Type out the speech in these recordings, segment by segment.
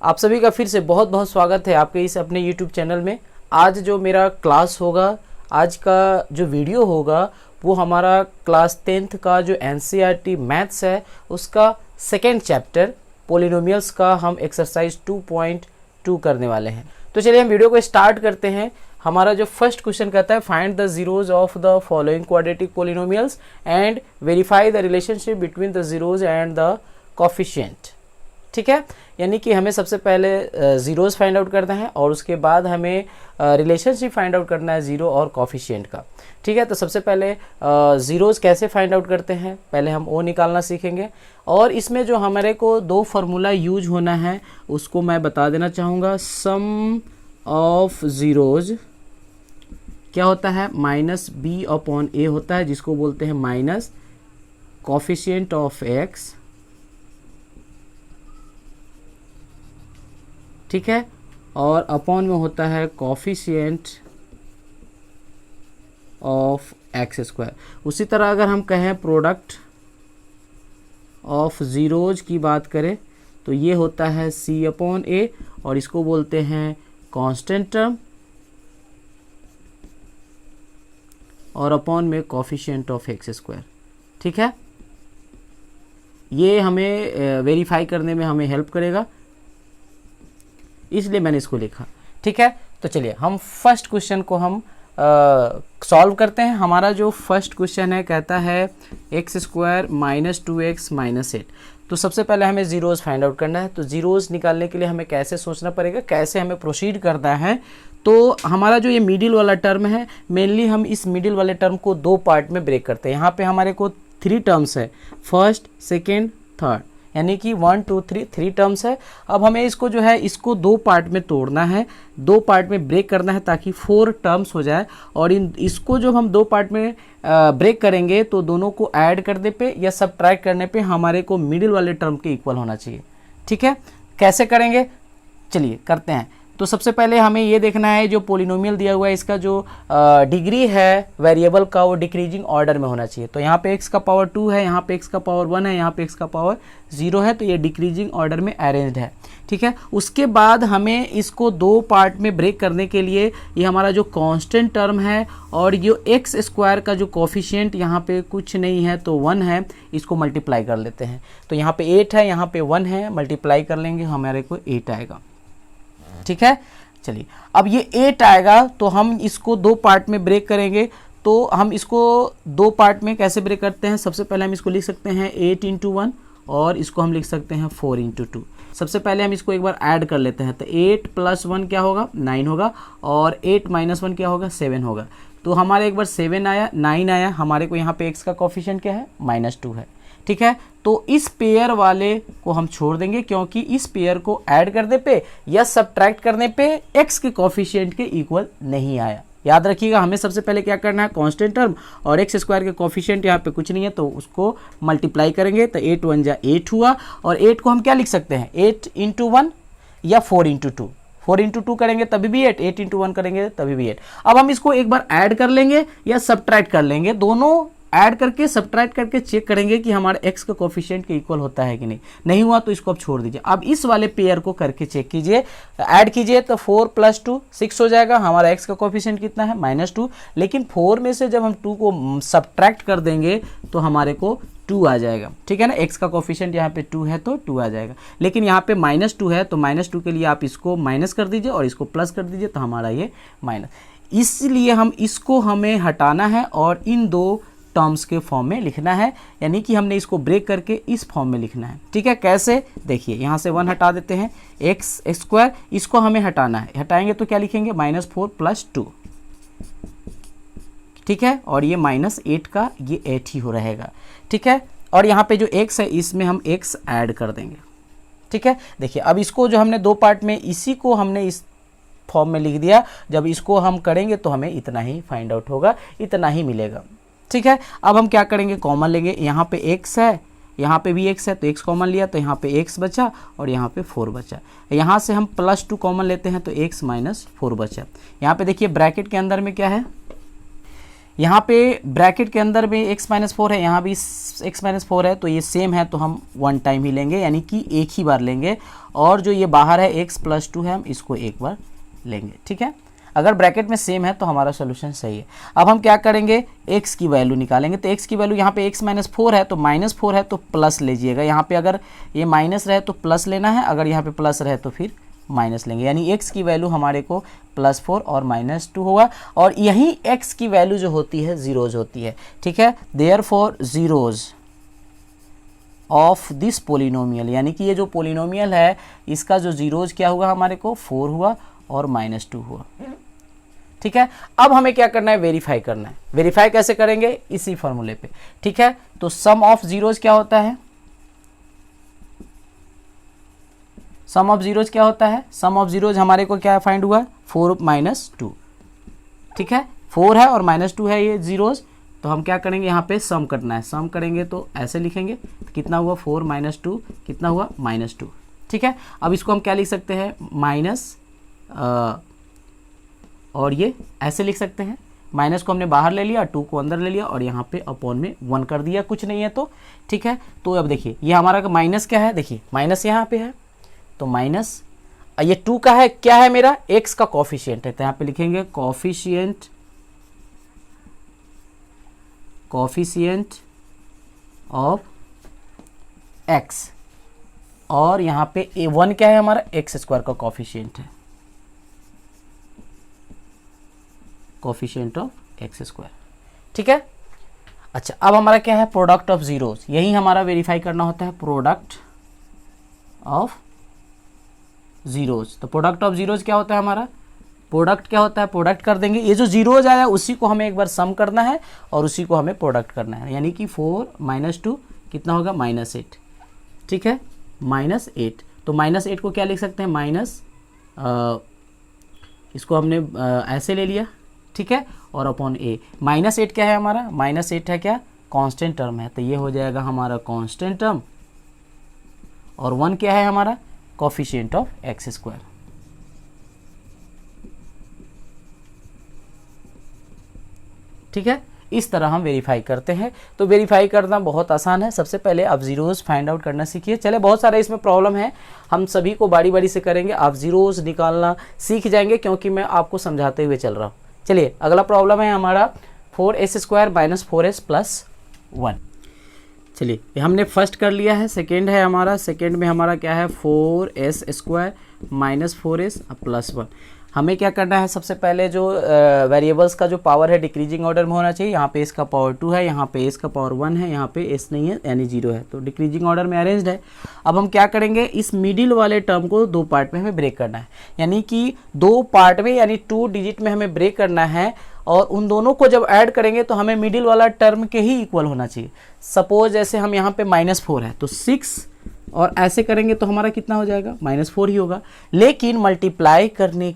आप सभी का फिर से बहुत बहुत स्वागत है आपके इस अपने YouTube चैनल में। आज जो मेरा क्लास होगा, आज का जो वीडियो होगा वो हमारा क्लास 10th का जो NCERT मैथ्स है उसका सेकेंड चैप्टर पोलिनोमियल्स का हम एक्सरसाइज 2.2 करने वाले हैं। तो चलिए हम वीडियो को स्टार्ट करते हैं। हमारा जो फर्स्ट क्वेश्चन कहता है find the zeros of the following quadratic polynomials and verify the relationship between the zeros and the coefficient. ठीक है, यानी कि हमें सबसे पहले ज़ीरोज़ फाइंड आउट करना है और उसके बाद हमें रिलेशनशिप फाइंड आउट करना है ज़ीरो और कोफिशिएंट का। ठीक है, तो सबसे पहले ज़ीरोज़ कैसे फाइंड आउट करते हैं, पहले हम ओ निकालना सीखेंगे। और इसमें जो हमारे को दो फार्मूला यूज होना है उसको मैं बता देना चाहूँगा। सम ऑफ ज़ीरोज़ क्या होता है, माइनस बी अपॉन ए होता है, जिसको बोलते हैं माइनस कोफिशिएंट ऑफ एक्स। ठीक है, और अपॉन में होता है कोफिशिएंट ऑफ एक्स स्क्वायर। उसी तरह अगर हम कहें प्रोडक्ट ऑफ ज़ीरोज़ की बात करें तो ये होता है सी अपॉन ए और इसको बोलते हैं कांस्टेंट टर्म, और अपॉन में कोफिशिएंट ऑफ एक्स स्क्वायर। ठीक है, ये हमें वेरीफाई करने में हमें हेल्प करेगा, इसलिए मैंने इसको लिखा। ठीक है, तो चलिए हम फर्स्ट क्वेश्चन को हम सॉल्व करते हैं। हमारा जो फर्स्ट क्वेश्चन है कहता है x square minus 2x minus 8। तो सबसे पहले हमें ज़ीरोज़ फाइंड आउट करना है। तो ज़ीरोज़ निकालने के लिए हमें कैसे सोचना पड़ेगा, कैसे हमें प्रोसीड करना है। तो हमारा जो ये मिडिल वाला टर्म है, मेनली हम इस मिडिल वाले टर्म को दो पार्ट में ब्रेक करते हैं। यहाँ पे हमारे को 3 टर्म्स है, फर्स्ट सेकेंड थर्ड, यानी कि 1 2 3 टर्म्स है। अब हमें इसको जो है इसको दो पार्ट में तोड़ना है, दो पार्ट में ब्रेक करना है ताकि 4 टर्म्स हो जाए। और इसको जो हम दो पार्ट में ब्रेक करेंगे तो दोनों को ऐड करने पे या सब्ट्रैक्ट करने पे हमारे को मिडिल वाले टर्म के इक्वल होना चाहिए। ठीक है, कैसे करेंगे, चलिए करते हैं। तो सबसे पहले हमें ये देखना है जो पोलिनोमियल दिया हुआ है इसका जो डिग्री है वेरिएबल का वो डिक्रीजिंग ऑर्डर में होना चाहिए। तो यहाँ पे x का पावर 2 है, यहाँ पे x का पावर 1 है, यहाँ पे x का पावर 0 है, तो ये डिक्रीजिंग ऑर्डर में अरेंज्ड है। ठीक है, उसके बाद हमें इसको दो पार्ट में ब्रेक करने के लिए ये हमारा जो कांस्टेंट टर्म है और जो एक्स स्क्वायर का जो कोफिशिएंट यहाँ पे कुछ नहीं है तो 1 है, इसको मल्टीप्लाई कर लेते हैं। तो यहाँ पे 8 है, यहाँ पे 1 है, मल्टीप्लाई कर लेंगे हमारे को 8 आएगा। ठीक है, चलिए अब ये 8 आएगा तो हम इसको दो पार्ट में ब्रेक करेंगे। तो हम इसको दो पार्ट में कैसे ब्रेक करते हैं, सबसे पहले हम इसको लिख सकते हैं 8 × 1 और इसको हम लिख सकते हैं 4 × 2। सबसे पहले हम इसको एक बार ऐड कर लेते हैं। तो 8 + 1 क्या होगा, 9 होगा, और 8 - 1 क्या होगा, 7 होगा। तो हमारे एक बार 7 आया, 9 आया, हमारे को यहाँ पे x का कोफिशिएंट क्या है, -2 है। ठीक है, तो इस पेयर वाले को हम छोड़ देंगे क्योंकि इस पेयर को ऐड करने पे या सब्ट्रैक्ट करने पे x के कोफिशिएंट के इक्वल नहीं आया। याद रखिएगा, हमें सबसे पहले क्या करना है, कांस्टेंट टर्म और एक्स स्क्वायर के कोफिशिएंट यहाँ पे कुछ नहीं है तो उसको मल्टीप्लाई करेंगे। तो 8 × 1 = 8 हुआ, और 8 को हम क्या लिख सकते हैं, 8 × 1 या 4 × 2। 4 × 2 करेंगे तभी भी 8, 8 × 1 करेंगे तभी भी 8। अब हम इसको एक बार ऐड कर लेंगे या सब्ट्रैक्ट कर लेंगे, दोनों ऐड करके सब्ट्रैक्ट करके चेक करेंगे कि हमारे x का कोफिशिएंट के इक्वल होता है कि नहीं। नहीं हुआ तो इसको आप छोड़ दीजिए। अब इस वाले पेयर को करके चेक कीजिए, ऐड कीजिए तो 4 + 2 6 हो जाएगा। हमारा x का कोफिशिएंट कितना है, -2, लेकिन 4 में से जब हम 2 को सब्ट्रैक्ट कर देंगे तो हमारे को 2 आ जाएगा। ठीक है ना, x का कोफिशिएंट यहाँ पे 2 है तो 2 आ जाएगा, लेकिन यहाँ पे -2 है तो -2 के लिए आप इसको माइनस कर दीजिए और इसको प्लस कर दीजिए तो हमारा ये माइनस। इसलिए हम इसको हमें हटाना है और इन दो टर्म्स के फॉर्म में लिखना है, यानी कि हमने इसको ब्रेक करके इस फॉर्म में लिखना है। ठीक है, कैसे, देखिए यहाँ से 1 हटा देते हैं, x², इसको हमें हटाना है। हटाएंगे तो क्या लिखेंगे, -4 + 2। ठीक है, और ये -8 का ये 8 ही हो रहेगा। ठीक है, और यहाँ पे जो x है इसमें हम x ऐड कर देंगे। ठीक है, देखिए अब इसको जो हमने दो पार्ट में, इसी को हमने इस फॉर्म में लिख दिया। जब इसको हम करेंगे तो हमें इतना ही फाइंड आउट होगा, इतना ही मिलेगा। ठीक है, अब हम क्या करेंगे, कॉमन लेंगे। यहाँ पे x है, यहाँ पे भी x है तो x कॉमन लिया तो यहाँ पे x बचा और यहाँ पे 4 बचा। यहाँ से हम +2 कॉमन लेते हैं तो x - 4 बचा। यहाँ पे देखिए ब्रैकेट के अंदर में क्या है, यहाँ पे ब्रैकेट के अंदर में x माइनस 4 है, यहाँ भी x माइनस 4 है, तो ये सेम है तो हम वन टाइम ही लेंगे, यानी कि एक ही बार लेंगे। और जो ये बाहर है x प्लस 2 है, हम इसको एक बार लेंगे, ठीक है। अगर ब्रैकेट में सेम है तो हमारा सोल्यूशन सही है। अब हम क्या करेंगे, x की वैल्यू निकालेंगे। तो x की वैल्यू यहाँ पे x माइनस 4 है, तो माइनस 4 है तो प्लस लीजिएगा। यहाँ पे अगर ये माइनस रहे तो प्लस लेना है, अगर यहाँ पे प्लस रहे तो फिर माइनस लेंगे, यानी x की वैल्यू हमारे को +4 और -2 होगा। और यही x की वैल्यू जो होती है जीरोज होती है, ठीक है। Therefore zeros of this polynomial, यानी कि ये जो पोलिनोमियल है इसका जो जीरोज क्या हुआ हमारे को 4 हुआ और -2 हुआ, ठीक है। अब हमें क्या करना है, वेरीफाई करना है। वेरीफाई कैसे करेंगे, इसी फॉर्मूले पे, ठीक है। तो सम ऑफ जीरोज क्या होता है, सम ऑफ जीरोज क्या होता है, सम ऑफ जीरोज हमारे को क्या फाइंड हुआ, 4 - 2, ठीक है। 4 है और -2 है ये जीरोज, तो हम क्या करेंगे, यहाँ पे सम करना है। सम करेंगे तो ऐसे लिखेंगे, तो कितना हुआ 4 - 2, कितना हुआ -2, ठीक है। अब इसको हम क्या लिख सकते हैं, माइनस और ये ऐसे लिख सकते हैं, माइनस को हमने बाहर ले लिया, 2 को अंदर ले लिया और यहाँ पे अपॉन में 1 कर दिया, कुछ नहीं है तो, ठीक है। तो अब देखिए ये हमारा माइनस क्या है, देखिए माइनस यहाँ पे है, तो माइनस ये 2 का है, क्या है मेरा x का कॉफिशिएंट है, तो यहाँ पे लिखेंगे कॉफिशिएंट ऑफ x, और यहाँ पे a1 क्या है हमारा, x² का कॉफिशिएंट है, कॉफिशिएंट ऑफ x², ठीक है। अच्छा, अब हमारा क्या है, प्रोडक्ट ऑफ जीरोस, यही हमारा वेरीफाई करना होता है, प्रोडक्ट ऑफ जीरोस। तो प्रोडक्ट ऑफ जीरोस क्या होता है हमारा, प्रोडक्ट क्या होता है, प्रोडक्ट कर देंगे, ये जो जीरोज आया उसी को हमें एक बार सम करना है और उसी को हमें प्रोडक्ट करना है, यानी कि 4 - 2 कितना होगा, -8, ठीक है, -8। तो -8 को क्या लिख सकते हैं, माइनस इसको हमने ऐसे ले लिया, ठीक है, और अपॉन a। -8 क्या है हमारा, -8 है क्या, कांस्टेंट टर्म है, तो ये हो जाएगा हमारा कांस्टेंट टर्म, और 1 क्या है हमारा, कॉफिशिएंट ऑफ x², ठीक है। इस तरह हम वेरीफाई करते हैं। तो वेरीफाई करना बहुत आसान है। सबसे पहले आप जीरोस फाइंड आउट करना सीखिए। चले, बहुत सारे इसमें प्रॉब्लम है, हम सभी को बारी बारी से करेंगे, आप जीरोस निकालना सीख जाएंगे क्योंकि मैं आपको समझाते हुए चल रहा हूँ। चलिए, अगला प्रॉब्लम है हमारा 4s² - 4s + 1। चलिए, हमने फर्स्ट कर लिया है। सेकेंड है हमारा, सेकेंड में हमारा क्या है, 4s² - 4s + 1। हमें क्या करना है, सबसे पहले जो वेरिएबल्स का जो पावर है डिक्रीजिंग ऑर्डर में होना चाहिए। यहाँ पे इसका पावर 2 है, यहाँ पे इसका पावर 1 है, यहाँ पे s नहीं है यानी 0 है, तो डिक्रीजिंग ऑर्डर में अरेंज्ड है। अब हम क्या करेंगे, इस मिडिल वाले टर्म को 2 पार्ट में हमें ब्रेक करना है, यानी कि 2 पार्ट में, यानी 2 डिजिट में हमें ब्रेक करना है। और उन दोनों को जब ऐड करेंगे तो हमें मिडिल वाला टर्म के ही इक्वल होना चाहिए। सपोज जैसे हम यहाँ पे -4 है तो 6, और ऐसे करेंगे तो हमारा कितना हो जाएगा, -4 ही होगा। लेकिन मल्टीप्लाई करने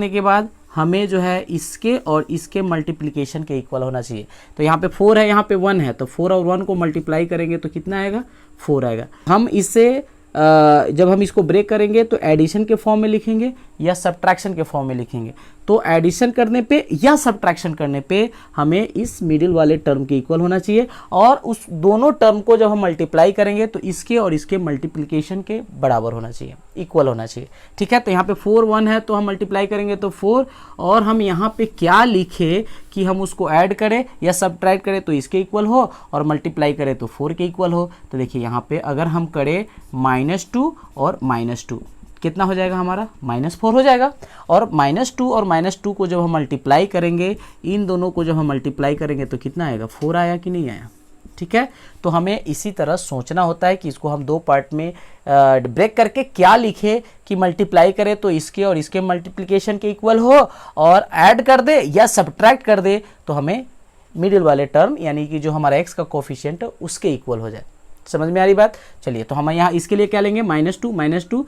के बाद हमें जो है इसके और इसके मल्टीप्लिकेशन के इक्वल होना चाहिए। तो यहाँ पे 4 है, यहाँ पे 1 है, तो 4 और 1 को मल्टीप्लाई करेंगे तो कितना आएगा, 4 आएगा। हम इसे जब हम इसको ब्रेक करेंगे तो एडिशन के फॉर्म में लिखेंगे या सब्ट्रैक्शन के फॉर्म में लिखेंगे। तो एडिशन करने पे या सब्ट्रैक्शन करने पे हमें इस मिडिल वाले टर्म के इक्वल होना चाहिए, और उस दोनों टर्म को जब हम मल्टीप्लाई करेंगे तो इसके और इसके मल्टीप्लिकेशन के बराबर होना चाहिए, इक्वल होना चाहिए, ठीक है। तो यहाँ पे 4 1 है तो हम मल्टीप्लाई करेंगे तो 4, और हम यहाँ पे क्या लिखे कि हम उसको ऐड करें या सब्ट्रैक्ट करें तो इसके इक्वल हो, और मल्टीप्लाई करें तो 4 के इक्वल हो। तो देखिए यहाँ पे अगर हम करें -2 और -2 कितना हो जाएगा हमारा, -4 हो जाएगा। और -2 और -2 को जब हम मल्टीप्लाई करेंगे, इन दोनों को जब हम मल्टीप्लाई करेंगे तो कितना आएगा, 4 आया कि नहीं आया, ठीक है। तो हमें इसी तरह सोचना होता है कि इसको हम 2 पार्ट में ब्रेक करके क्या लिखे कि मल्टीप्लाई करें तो इसके और इसके मल्टीप्लिकेशन के इक्वल हो, और ऐड कर दे या सब्ट्रैक्ट कर दे तो हमें मिडिल वाले टर्म यानी कि जो हमारा x का कोफिशिएंट है उसके इक्वल हो जाए। समझ में आ रही बात। चलिए, तो हम यहाँ इसके लिए क्या लेंगे, -2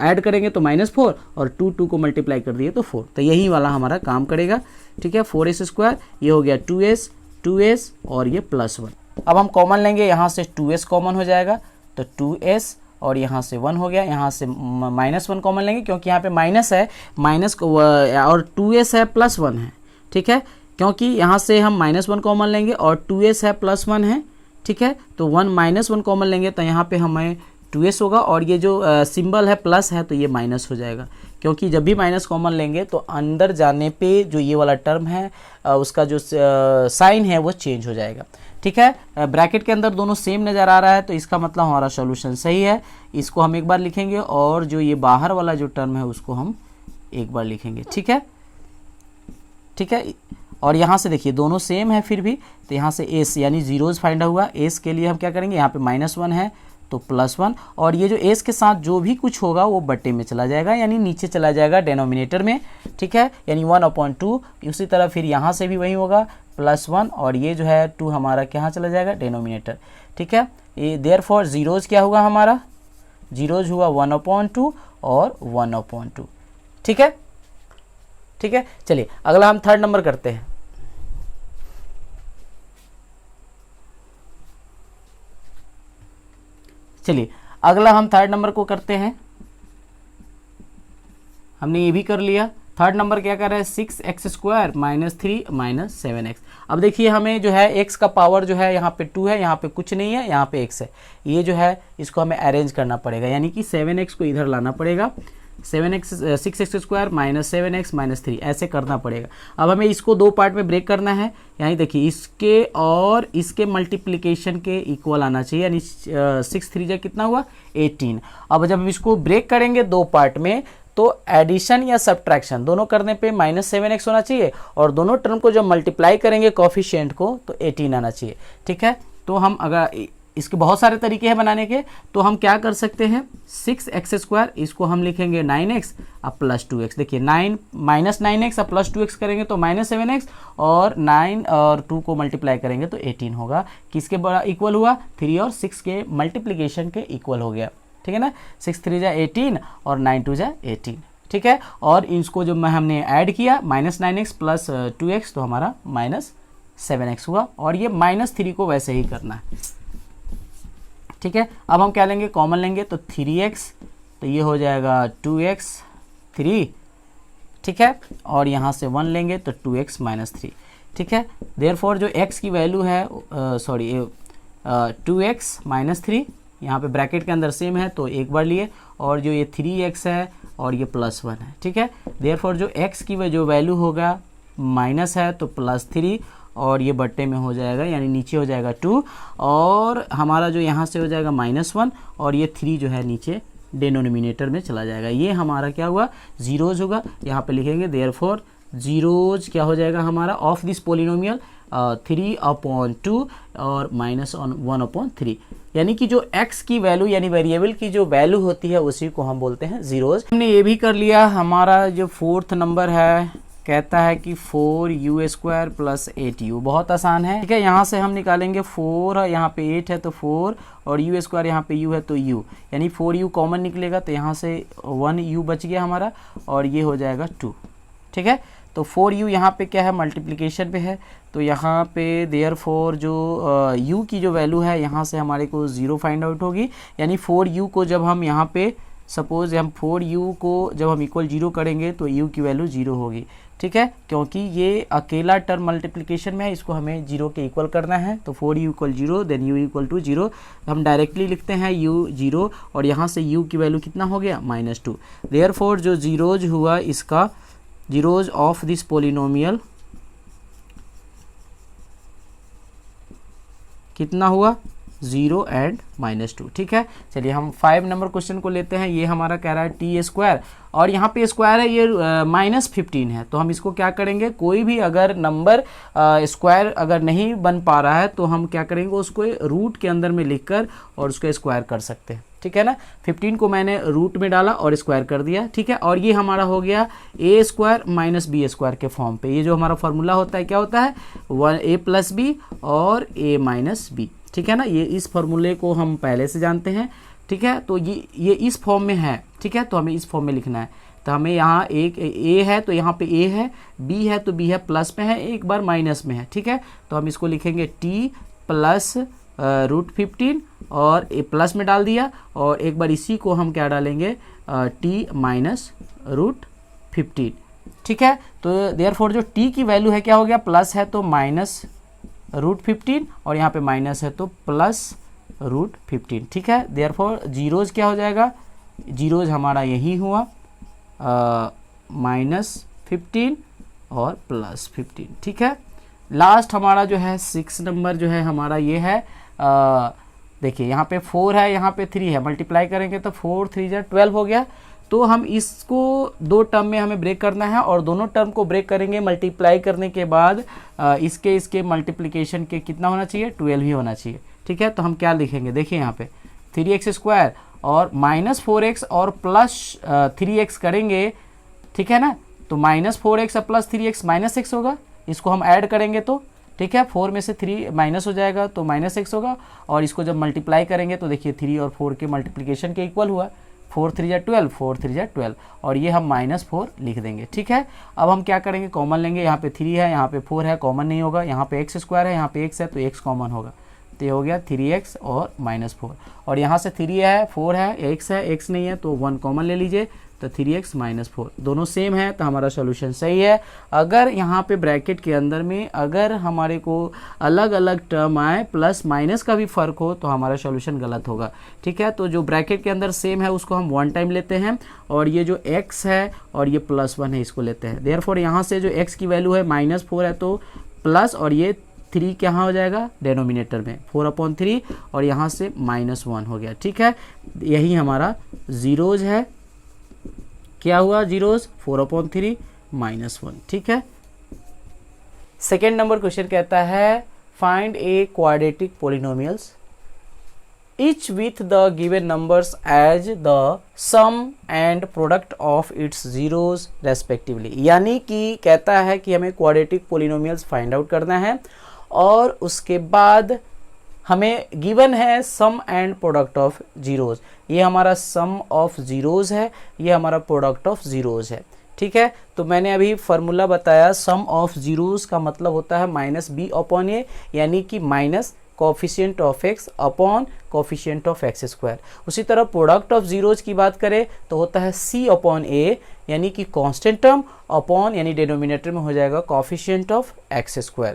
ऐड करेंगे तो -4, और 2 को मल्टीप्लाई कर दिए तो 4। तो यही वाला हमारा काम करेगा, ठीक है। 4s², ये हो गया 2s और ये +1। अब हम कॉमन लेंगे, यहाँ से 2s कॉमन हो जाएगा, तो 2s और यहाँ से 1 हो गया, यहाँ से -1 कॉमन लेंगे क्योंकि यहाँ पे माइनस है, माइनस और 2s है +1 है, ठीक है, क्योंकि यहाँ से हम -1 कॉमन लेंगे और 2s है +1 है, ठीक है, तो 1 -1 कॉमन लेंगे तो यहाँ पे हमें 2s होगा, और ये जो सिंबल है प्लस है तो ये माइनस हो जाएगा, क्योंकि जब भी माइनस कॉमन लेंगे तो अंदर जाने पे जो ये वाला टर्म है उसका जो साइन है वो चेंज हो जाएगा, ठीक है। ब्रैकेट के अंदर दोनों सेम नज़र आ रहा है तो इसका मतलब हमारा सॉल्यूशन सही है। इसको हम एक बार लिखेंगे और जो ये बाहर वाला जो टर्म है उसको हम एक बार लिखेंगे, ठीक है, ठीक है। और यहाँ से देखिए दोनों सेम है फिर भी, तो यहाँ से एस यानी जीरोज फाइंड हुआ, एस के लिए हम क्या करेंगे, यहाँ पे -1 है तो +1, और ये जो एस के साथ जो भी कुछ होगा वो बट्टे में चला जाएगा, यानी नीचे चला जाएगा डिनोमिनेटर में, ठीक है, यानी 1/2। उसी तरह फिर यहाँ से भी वही होगा +1, और ये जो है 2 हमारा कहाँ चला जाएगा, डिनोमिनेटर, ठीक है। ये देयरफॉर जीरोज क्या हुआ हमारा, जीरोज हुआ 1/2 और 1/2, ठीक है, ठीक है। चलिए अगला हम थर्ड नंबर करते हैं। चलिए अगला हम थर्ड नंबर को करते हैं। हमने ये भी कर लिया। थर्ड नंबर क्या कर रहा है, 6x² -3 -7x। अब देखिए हमें जो है x का पावर जो है यहाँ पे 2 है, यहाँ पे कुछ नहीं है, यहाँ पे x है, ये जो है इसको हमें अरेंज करना पड़ेगा, यानी कि 7x को इधर लाना पड़ेगा, 6x² -7x -3 ऐसे करना पड़ेगा। अब हमें इसको दो पार्ट में ब्रेक करना है, यानी देखिए इसके और इसके मल्टीप्लिकेशन के इक्वल आना चाहिए, यानी 6 3 जा कितना हुआ 18। अब जब हम इसको ब्रेक करेंगे दो पार्ट में तो एडिशन या सब्ट्रैक्शन दोनों करने पे -7x होना चाहिए, और दोनों टर्म को जब मल्टीप्लाई करेंगे कोफिशिएंट को तो 18 आना चाहिए, ठीक है। तो हम अगर इसके बहुत सारे तरीके हैं बनाने के, तो हम क्या कर सकते हैं, 6x² इसको हम लिखेंगे 9x अब +2x। देखिए 9 -9x अब +2x करेंगे तो -7x, और 9 और 2 को मल्टीप्लाई करेंगे तो 18 होगा। किसके बड़ा इक्वल हुआ, 3 और 6 के मल्टीप्लिकेशन के इक्वल हो गया, ठीक है ना। 6 3 जा 18 और 9 2 जा 18, ठीक है। और इसको जो हमने ऐड किया -9x + 2x तो हमारा -7x हुआ, और ये -3 को वैसे ही करना है, ठीक है। अब हम क्या लेंगे, कॉमन लेंगे तो 3x, तो ये हो जाएगा 2x 3, ठीक है, और यहाँ से 1 लेंगे तो 2x -3, ठीक है। देयरफॉर जो x की वैल्यू है 2x -3 यहाँ पे ब्रैकेट के अंदर सेम है तो एक बार लिए, और जो ये 3x है और ये +1 है, ठीक है। देयरफॉर जो x की जो वैल्यू होगा माइनस है तो +3, और ये बट्टे में हो जाएगा, यानी नीचे हो जाएगा 2, और हमारा जो यहाँ से हो जाएगा -1, और ये 3 जो है नीचे डिनोमिनेटर में चला जाएगा। ये हमारा क्या हुआ, जीरोज होगा, यहाँ पे लिखेंगे देयरफॉर जीरोज क्या हो जाएगा हमारा ऑफ दिस पोलिनोमियल 3/2 और -1/3, यानी कि जो x की वैल्यू यानी वेरिएबल की जो वैल्यू होती है उसी को हम बोलते हैं जीरोज। हमने ये भी कर लिया। हमारा जो फोर्थ नंबर है कहता है कि 4u² + 8u, बहुत आसान है, ठीक है। यहाँ से हम निकालेंगे 4 है, यहाँ पे 8 है तो 4, और u² यहाँ पे u है तो u, यानी 4u कॉमन निकलेगा तो यहाँ से 1u बच गया हमारा, और ये हो जाएगा 2, ठीक है। तो 4u यहाँ पे क्या है, मल्टीप्लिकेशन पे है, तो यहाँ पे देयरफॉर जो u की जो वैल्यू है यहाँ से हमारे को 0 फाइंड आउट होगी, यानी 4u को जब हम यहाँ पे सपोज हम 4u को जब हम इक्वल 0 करेंगे तो u की वैल्यू 0 होगी, ठीक है, क्योंकि ये अकेला टर्म मल्टीप्लिकेशन में है, इसको हमें 0 के इक्वल करना है। तो 4u = 0 देन u = 0, हम डायरेक्टली लिखते हैं u 0, और यहाँ से u की वैल्यू कितना हो गया -2। देयरफॉर जो जीरोज हुआ इसका, जीरोज ऑफ दिस पोलिनोमियल कितना हुआ 0 एंड -2, ठीक है। चलिए हम 5 नंबर क्वेश्चन को लेते हैं। ये हमारा कह रहा है t², और यहाँ पे स्क्वायर है, ये -15 है, तो हम इसको क्या करेंगे, कोई भी अगर नंबर स्क्वायर अगर नहीं बन पा रहा है तो हम क्या करेंगे, उसको रूट के अंदर में लिखकर और उसको स्क्वायर कर सकते हैं, ठीक है ना। 15 को मैंने रूट में डाला और स्क्वायर कर दिया, ठीक है। और ये हमारा हो गया a² - b² के फॉर्म पे। ये जो हमारा फॉर्मूला होता है क्या होता है, a + b और a - b, ठीक है ना। ये इस फॉर्मूले को हम पहले से जानते हैं, ठीक है। तो ये इस फॉर्म में है, ठीक है, तो हमें इस फॉर्म में लिखना है। तो हमें यहाँ एक a है तो यहाँ पे a है, b है तो b है, प्लस में है, एक बार माइनस में है, ठीक है। तो हम इसको लिखेंगे t + √15 और a प्लस में डाल दिया, और एक बार इसी को हम क्या डालेंगे t - √15, ठीक है। तो देयरफॉर जो t की वैल्यू है क्या हो गया, प्लस है तो -√15 और यहाँ पे माइनस है तो +√15, ठीक है। देयरफॉर जीरोज क्या हो जाएगा, जीरोज हमारा यही हुआ -15 और +15, ठीक है। लास्ट हमारा जो है 6 नंबर जो है हमारा ये है, देखिए यहाँ पे 4 है, यहाँ पे 3 है, मल्टीप्लाई करेंगे तो 4 3 जा 12 हो गया। तो हम इसको दो टर्म में हमें ब्रेक करना है और दोनों टर्म को ब्रेक करेंगे मल्टीप्लाई करने के बाद इसके मल्टीप्लिकेशन के कितना होना चाहिए, 12 ही होना चाहिए, ठीक है। तो हम क्या लिखेंगे, देखिए यहाँ पे 3x² और -4x और +3x करेंगे, ठीक है ना। तो -4x और +3x -x होगा, इसको हम ऐड करेंगे तो, ठीक है, 4 में से 3 माइनस हो जाएगा तो -x होगा। और इसको जब मल्टीप्लाई करेंगे तो देखिए 3 और 4 के मल्टीप्लिकेशन के इक्वल हुआ, 4 3 जा 12, 4 3 जा 12 और ये हम -4 लिख देंगे, ठीक है। अब हम क्या करेंगे, कॉमन लेंगे, यहाँ पे 3 है, यहाँ पे 4 है, कॉमन नहीं होगा, यहाँ पे x² है, यहाँ पे x है तो x कॉमन होगा, तो ये हो गया 3x और -4 और यहाँ से 3 है 4 है x नहीं है तो 1 कॉमन ले लीजिए, तो 3x -4 दोनों सेम है तो हमारा सोल्यूशन सही है। अगर यहाँ पे ब्रैकेट के अंदर में अगर हमारे को अलग अलग टर्म आए, प्लस माइनस का भी फर्क हो, तो हमारा सोल्यूशन गलत होगा, ठीक है। तो जो ब्रैकेट के अंदर सेम है उसको हम 1 टाइम लेते हैं और ये जो x है और ये +1 है इसको लेते हैं। देयरफॉर यहाँ से जो x की वैल्यू है -4 है तो प्लस और ये 3 कहाँ हो जाएगा, डेनोमिनेटर में 4/3 और यहाँ से -1 हो गया, ठीक है। यही हमारा जीरोज है, क्या हुआ जीरोज, 4/3 -1, ठीक है। सेकेंड नंबर क्वेश्चन कहता है find a quadratic polynomials each with the given numbers as the sum and product of its zeros respectively। यानी कि कहता है कि हमें क्वाड्रेटिक पोलिनोमियल्स फाइंड आउट करना है और उसके बाद हमें गिवन है सम एंड प्रोडक्ट ऑफ जीरोज। ये हमारा सम ऑफ जीरोज है, ये हमारा प्रोडक्ट ऑफ जीरोज है, ठीक है। तो मैंने अभी फार्मूला बताया, सम ऑफ जीरोज का मतलब होता है -b/a, यानी कि minus coefficient of x upon coefficient of x²। उसी तरह प्रोडक्ट ऑफ जीरोज की बात करें तो होता है c/a, यानी कि कांस्टेंट टर्म अपॉन यानी डिनोमिनेटर में हो जाएगा कोफिशिएंट ऑफ x²,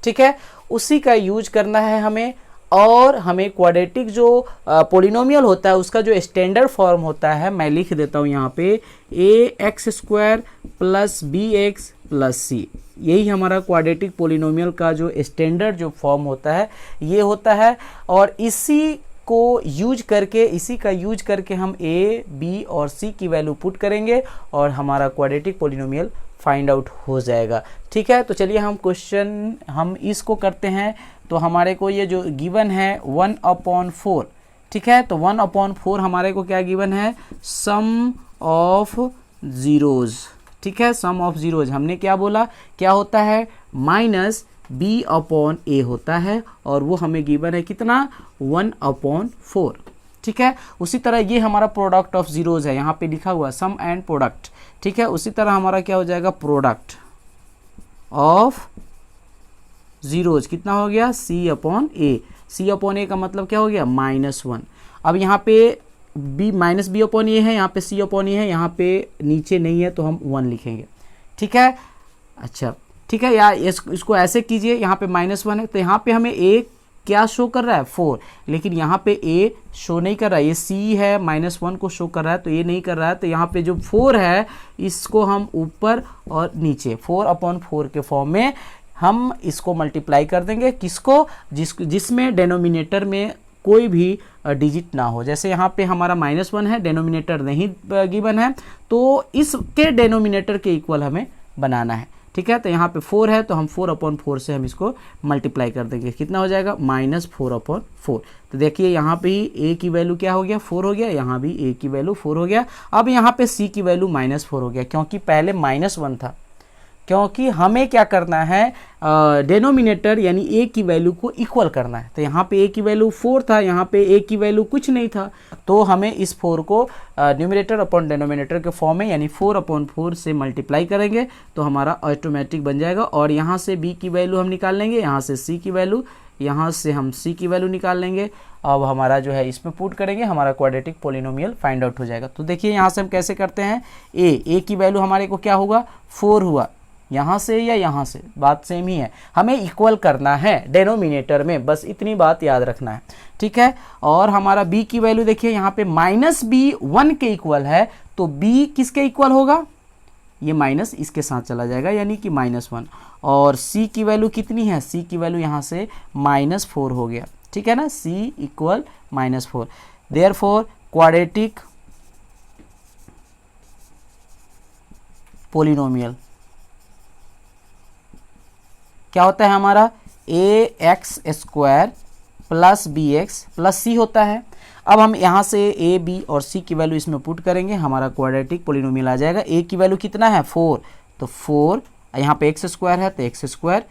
ठीक है। उसी का यूज करना है हमें। और हमें क्वाड्रेटिक जो पोलिनोमियल होता है उसका जो स्टैंडर्ड फॉर्म होता है, मैं लिख देता हूँ यहाँ पे ax² + bx + c, यही हमारा क्वाड्रेटिक पोलिनोमियल का जो स्टैंडर्ड जो फॉर्म होता है ये होता है। और इसी का यूज करके हम a, b और c की वैल्यू पुट करेंगे और हमारा क्वाड्रेटिक पोलिनोमियल फाइंड आउट हो जाएगा, ठीक है। तो चलिए हम इसको करते हैं। तो हमारे को ये जो गिवन है 1/4, ठीक है। तो 1/4 हमारे को क्या गिवन है, सम ऑफ जीरोज, ठीक है। सम ऑफ जीरोज हमने क्या बोला, क्या होता है, -b/a होता है और वो हमें गिवन है कितना, 1/4, ठीक है। उसी तरह ये हमारा प्रोडक्ट ऑफ जीरोज है, यहाँ पे लिखा हुआ सम एंड प्रोडक्ट, ठीक है। उसी तरह हमारा क्या हो जाएगा, प्रोडक्ट ऑफ जीरोज कितना हो गया, c/a। c/a का मतलब क्या हो गया, -1। अब यहाँ पे -b/a है, यहाँ पे c/a है, यहाँ पे नीचे नहीं है तो हम 1 लिखेंगे, ठीक है। अच्छा ठीक है, या इसको ऐसे कीजिए, यहाँ पे -1 है तो यहाँ पे हमें a क्या शो कर रहा है, 4, लेकिन यहाँ पे a शो नहीं कर रहा है, ये c है -1 को शो कर रहा है तो ये नहीं कर रहा है। तो यहाँ पे जो 4 है इसको हम ऊपर और नीचे 4/4 के फॉर्म में हम इसको मल्टीप्लाई कर देंगे, किसको, जिसमें डेनोमिनेटर में कोई भी डिजिट ना हो। जैसे यहाँ पे हमारा -1 है, डेनोमिनेटर नहीं गिवन है, तो इसके डेनोमिनेटर के इक्वल हमें बनाना है, ठीक है। तो यहाँ पे 4 है तो हम 4/4 से हम इसको मल्टीप्लाई कर देंगे, कितना हो जाएगा, -4/4। तो देखिए यहाँ पे ही a की वैल्यू क्या हो गया, 4 हो गया, यहाँ भी a की वैल्यू 4 हो गया। अब यहाँ पे c की वैल्यू -4 हो गया, क्योंकि पहले -1 था, क्योंकि हमें क्या करना है, डेनोमिनेटर यानी a की वैल्यू को इक्वल करना है। तो यहाँ पे a की वैल्यू 4 था, यहाँ पे a की वैल्यू कुछ नहीं था, तो हमें इस 4 को न्यूमरेटर अपॉन डेनोमिनेटर के फॉर्म में यानी 4/4 से मल्टीप्लाई करेंगे तो हमारा ऑटोमेटिक बन जाएगा। और यहाँ से b की वैल्यू हम निकाल लेंगे, यहाँ से c की वैल्यू, यहाँ से हम c की वैल्यू निकाल लेंगे अब हमारा जो है इसमें पुट करेंगे, हमारा क्वाड्रेटिक पोलिनोमियल फाइंड आउट हो जाएगा। तो देखिए यहाँ से हम कैसे करते हैं, ए की वैल्यू हमारे को क्या होगा 4 हुआ, यहाँ से या यहाँ से बात सेम ही है, हमें इक्वल करना है डेनोमिनेटर में, बस इतनी बात याद रखना है, ठीक है। और हमारा b की वैल्यू देखिए यहाँ पे -b 1 के इक्वल है, तो b किसके इक्वल होगा, ये माइनस इसके साथ चला जाएगा यानी कि -1। और c की वैल्यू कितनी है, c की वैल्यू यहाँ से -4 हो गया, ठीक है ना, c equal -4। Therefore quadratic polynomial क्या होता है हमारा, ax² plus bx plus c होता है। अब हम यहाँ से a b और c की वैल्यू इसमें पुट करेंगे, हमारा क्वाड्रेटिक पोलिनोमियल आ जाएगा। a की वैल्यू कितना है 4, तो 4, यहाँ पे x² है तो x²,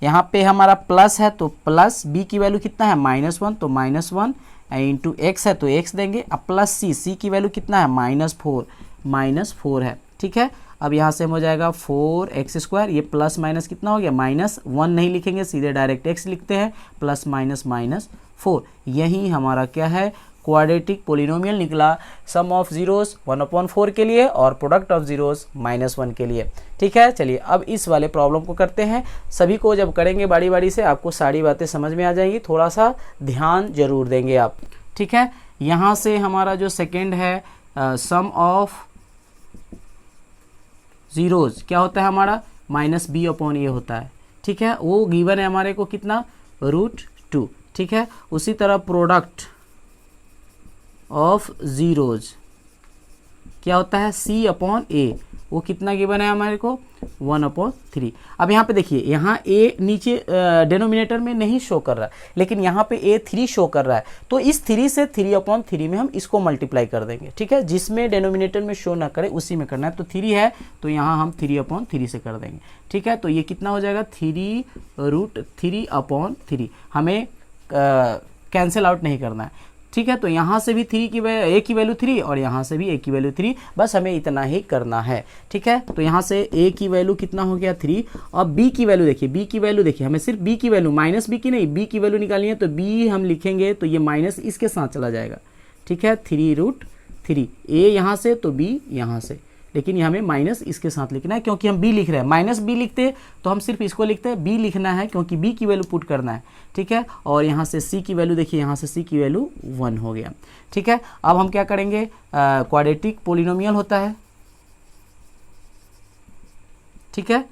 यहाँ पे हमारा प्लस है तो प्लस, b की वैल्यू कितना है -1 तो -1 इंटू x है तो x देंगे, अब प्लस c की वैल्यू कितना है -4 है, ठीक है। अब यहाँ से हो जाएगा 4x², ये प्लस माइनस कितना हो गया -1 नहीं लिखेंगे, सीधे डायरेक्ट x लिखते हैं, प्लस -4। यही हमारा क्या है क्वाड्रेटिक पोलिनोमियल निकला, सम ऑफ जीरोस 1/4 के लिए और प्रोडक्ट ऑफ जीरोस -1 के लिए, ठीक है। चलिए अब इस वाले प्रॉब्लम को करते हैं। सभी को जब करेंगे बारी बारी से आपको सारी बातें समझ में आ जाएंगी, थोड़ा सा ध्यान जरूर देंगे आप, ठीक है। यहाँ से हमारा जो सेकेंड है सम ऑफ जीरोज क्या होता है हमारा -b/a होता है, ठीक है। वो गिवन है हमारे को कितना √2, ठीक है। उसी तरह प्रोडक्ट ऑफ जीरोज क्या होता है c/a, वो कितना गिवन है हमारे को 1/3। अब यहाँ पे देखिए, यहाँ a नीचे डेनोमिनेटर में नहीं शो कर रहा है, लेकिन यहाँ पे a 3 शो कर रहा है, तो इस 3 से 3/3 में हम इसको मल्टीप्लाई कर देंगे, ठीक है। जिसमें डेनोमिनेटर में शो ना करे उसी में करना है, तो 3 है तो यहाँ हम 3/3 से कर देंगे, ठीक है। तो ये कितना हो जाएगा 3√3/3, हमें कैंसिल आउट नहीं करना है, ठीक है। तो यहाँ से भी a की वैल्यू 3 और यहाँ से भी a की वैल्यू 3, बस हमें इतना ही करना है, ठीक है। तो यहाँ से a की वैल्यू कितना हो गया 3, और b की वैल्यू देखिए, b की वैल्यू देखिए, हमें सिर्फ b की वैल्यू -b की नहीं, b की वैल्यू निकालनी है, तो b हम लिखेंगे तो ये माइनस इसके साथ चला जाएगा, ठीक है। 3√3 a यहाँ से तो b यहाँ से, लेकिन यहाँ हमें माइनस इसके साथ लिखना है क्योंकि हम b लिख रहे हैं, -b लिखते तो हम सिर्फ इसको लिखते हैं, b लिखना है क्योंकि b की वैल्यू पुट करना है, ठीक है। और यहाँ से c की वैल्यू देखिए, यहाँ से c की वैल्यू 1 हो गया, ठीक है। अब हम क्या करेंगे, क्वाड्रेटिक पोलिनोमियल होता है, ठीक है,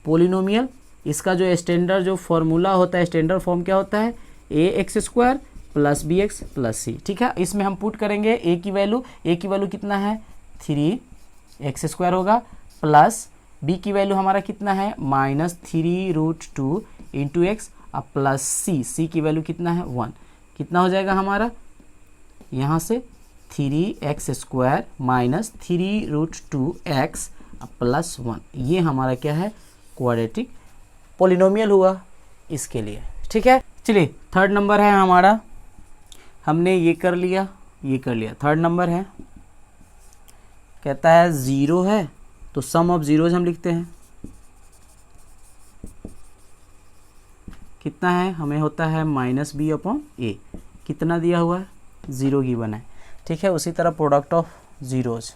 पोलिनोमियल, इसका जो स्टैंडर्ड जो फॉर्मूला होता है, स्टैंडर्ड फॉर्म क्या होता है ax² plus bx plus c, ठीक है। इसमें हम पुट करेंगे a की वैल्यू कितना है 3x² होगा, प्लस b की वैल्यू हमारा कितना है -3√2 इंटू एक्स, अब प्लस c की वैल्यू कितना है 1, कितना हो जाएगा हमारा यहाँ से 3x² माइनस 3√2x प्लस 1, ये हमारा क्या है क्वाड्रेटिक पोलिनोमियल हुआ इसके लिए, ठीक है। चलिए थर्ड नंबर है हमारा, हमने ये कर लिया, ये कर लिया। थर्ड नंबर है, कहता है 0 है तो सम ऑफ जीरोज हम लिखते हैं, कितना है हमें होता है -b/a, कितना दिया हुआ है 0 गिवन है, ठीक है। उसी तरह प्रोडक्ट ऑफ जीरोज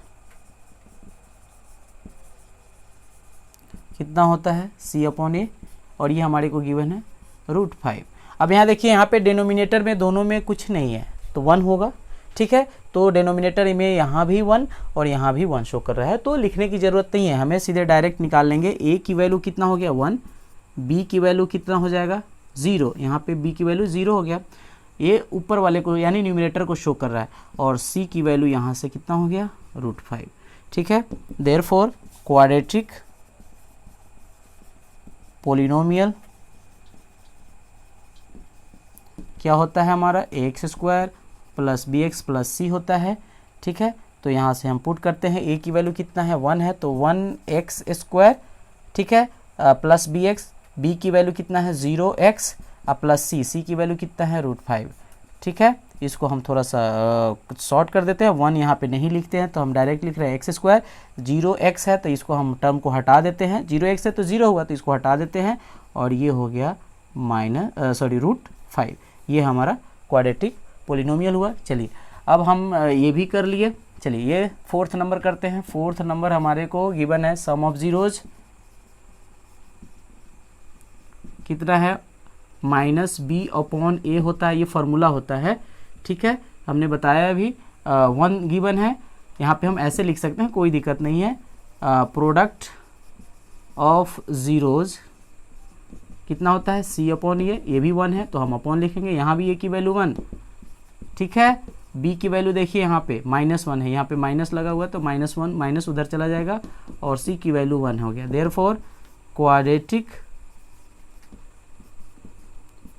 कितना होता है c/a, और ये हमारे को गिवन है √5। अब यहाँ देखिए, यहाँ पे डिनोमिनेटर में दोनों में कुछ नहीं है तो 1 होगा, ठीक है। तो डिनोमिनेटर में यहाँ भी 1 और यहाँ भी 1 शो कर रहा है, तो लिखने की ज़रूरत नहीं है, हमें सीधे डायरेक्ट निकाल लेंगे। a की वैल्यू कितना हो गया 1, b की वैल्यू कितना हो जाएगा 0, यहाँ पे b की वैल्यू 0 हो गया, ये ऊपर वाले को यानी न्यूमिनेटर को शो कर रहा है, और c की वैल्यू यहाँ से कितना हो गया √5, ठीक है। देयरफॉर क्वाड्रेटिक पोलिनोमियल क्या होता है हमारा ax² plus bx plus c होता है, ठीक है। तो यहाँ से हम पुट करते हैं, a की वैल्यू कितना है 1 है तो 1x², ठीक है, प्लस bx, b की वैल्यू कितना है 0x प्लस c की वैल्यू कितना है √5, ठीक है। इसको हम थोड़ा सा शॉर्ट कर देते हैं, 1 यहाँ पे नहीं लिखते हैं तो हम डायरेक्ट लिख रहे हैं x², 0x है तो इसको हम टर्म को हटा देते हैं, 0x है तो 0 हुआ तो इसको हटा देते हैं, और ये हो गया √5, ये हमारा क्वाड्रेटिक पोलिनोमियल हुआ। चलिए अब हम ये भी कर लिए। चलिए ये फोर्थ नंबर करते हैं। फोर्थ नंबर हमारे को गिवन है सम ऑफ जीरोज कितना है, माइनस बी अपॉन ए होता है, ये फार्मूला होता है, ठीक है, हमने बताया अभी। 1 गिवन है, यहाँ पे हम ऐसे लिख सकते हैं, कोई दिक्कत नहीं है। प्रोडक्ट ऑफ ज़ीरोज़ कितना होता है, सी अपॉन ये भी 1 है तो हम अपॉन लिखेंगे, यहाँ भी ए की वैल्यू 1, ठीक है। बी की वैल्यू देखिए यहाँ पे -1 है, यहाँ पे माइनस लगा हुआ है तो -1 माइनस उधर चला जाएगा और सी की वैल्यू 1 हो गया। देयरफॉर क्वाड्रेटिक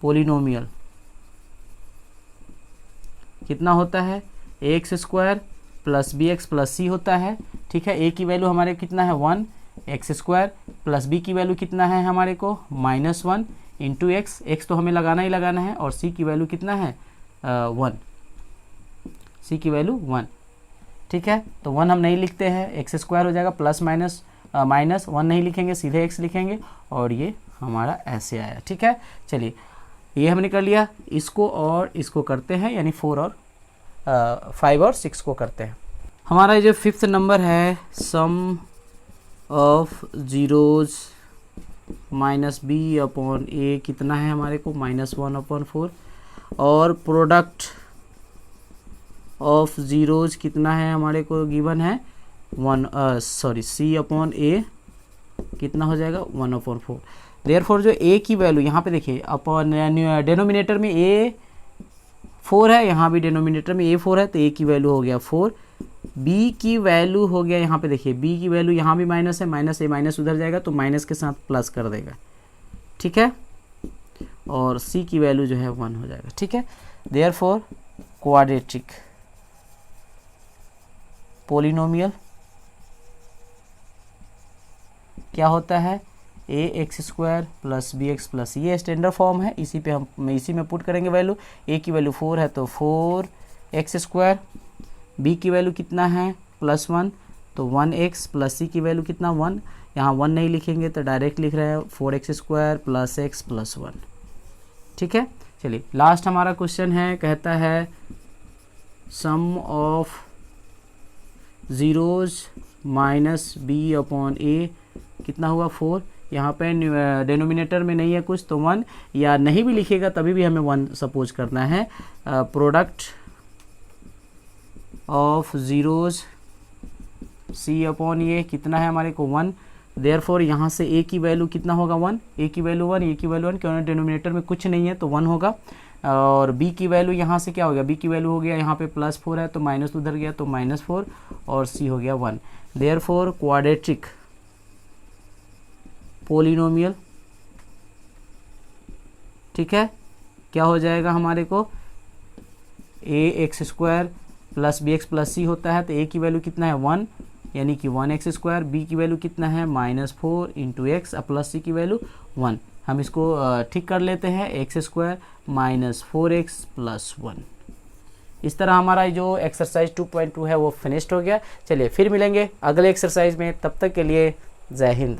पोलिनोमियल कितना होता है, x square plus b x plus c होता है, ठीक है। ए की वैल्यू हमारे कितना है 1, एक्स स्क्वायर प्लस बी की वैल्यू कितना है हमारे को -1 इंटू एक्स, एक्स तो हमें लगाना ही लगाना है, और सी की वैल्यू कितना है 1, सी की वैल्यू 1, ठीक है। तो 1 हम नहीं लिखते हैं, एक्स स्क्वायर हो जाएगा, प्लस माइनस 1 नहीं लिखेंगे, सीधे एक्स लिखेंगे, और ये हमारा ऐसे आया, ठीक है। चलिए ये हमने कर लिया, इसको और इसको करते हैं, यानी 4 और 5 और 6 को करते हैं। हमारा जो 5th नंबर है sum of zeros minus b upon a कितना है हमारे को -1/4, और प्रोडक्ट ऑफ जीरोज कितना है हमारे को गिवन है सी अपॉन ए कितना हो जाएगा 1/4। देयरफॉर जो ए की वैल्यू यहाँ पे देखिए, अपॉन डेनोमिनेटर में ए 4 है, यहाँ भी डेनोमिनेटर में ए 4 है, तो ए की वैल्यू हो गया 4, बी की वैल्यू हो गया, यहाँ पे देखिए बी की वैल्यू यहाँ भी माइनस है, माइनस ए माइनस उधर जाएगा तो माइनस के साथ प्लस कर देगा, ठीक है, और सी की वैल्यू जो है 1 हो जाएगा, ठीक है। देयरफॉर क्वाड्रेटिक पोलिनोमियल क्या होता है, a x square plus b x plus, ये स्टैंडर्ड फॉर्म है, इसी पे हम इसी में पुट करेंगे वैल्यू। ए की वैल्यू 4 है तो 4x स्क्वायर, बी की वैल्यू कितना है +1 तो 1x प्लस सी की वैल्यू कितना 1, यहाँ 1 नहीं लिखेंगे तो डायरेक्ट लिख रहे हैं 4x square plus x plus 1, ठीक है। चलिए लास्ट हमारा क्वेश्चन है, कहता है sum of zeros minus b upon a कितना हुआ 4, यहाँ पे डेनोमिनेटर में नहीं है कुछ तो 1, या नहीं भी लिखेगा तभी भी हमें 1 सपोज करना है। Product of zeros C upon ये कितना है हमारे को 1, देयरफॉर यहाँ से ए की वैल्यू कितना होगा 1, ए की वैल्यू 1, ए की वैल्यू 1, क्योंकि डेनोमिनेटर में कुछ नहीं है तो 1 होगा, और बी की वैल्यू यहाँ से क्या हो गया, बी की वैल्यू हो गया यहाँ पे +4 है तो माइनस उधर गया तो -4, और सी हो गया 1। देयरफॉर क्वाड्रेटिक पोलिनोमियल, ठीक है, क्या हो जाएगा हमारे को, a x square plus b x plus c होता है तो ए की वैल्यू कितना है 1, यानी कि 1x स्क्वायर, बी की वैल्यू कितना है -4 इंटू एक्स प्लस सी की वैल्यू 1। हम इसको ठीक कर लेते हैं, एक्स स्क्वायर -4x प्लस 1। इस तरह हमारा जो एक्सरसाइज 2.2 है वो फिनिश्ड हो गया। चलिए फिर मिलेंगे अगले एक्सरसाइज में, तब तक के लिए जय हिंद।